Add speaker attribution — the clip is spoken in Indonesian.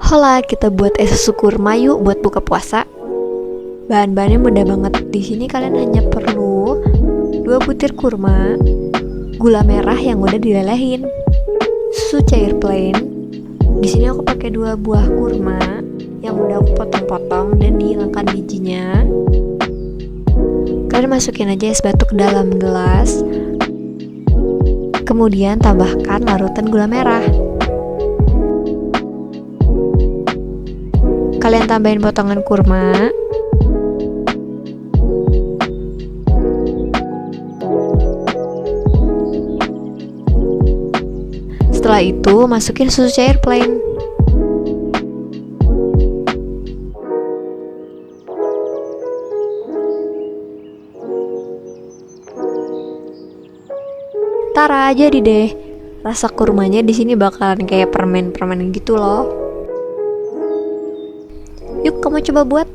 Speaker 1: Hola, kita buat es susu kurma yuk buat buka puasa. Bahan-bahannya mudah banget. Di sini kalian hanya perlu 2 butir kurma, gula merah yang udah dilelehin, susu cair plain. Di sini aku pakai 2 buah kurma yang udah aku potong-potong dan dihilangkan bijinya. Kalian masukin aja es batu ke dalam gelas. Kemudian tambahkan larutan gula merah. Kalian tambahin potongan kurma. Setelah itu masukin susu cair plain. Tara, jadi deh. Rasa kurmanya di sini bakalan kayak permen-permen gitu loh. Yuk kamu coba buat.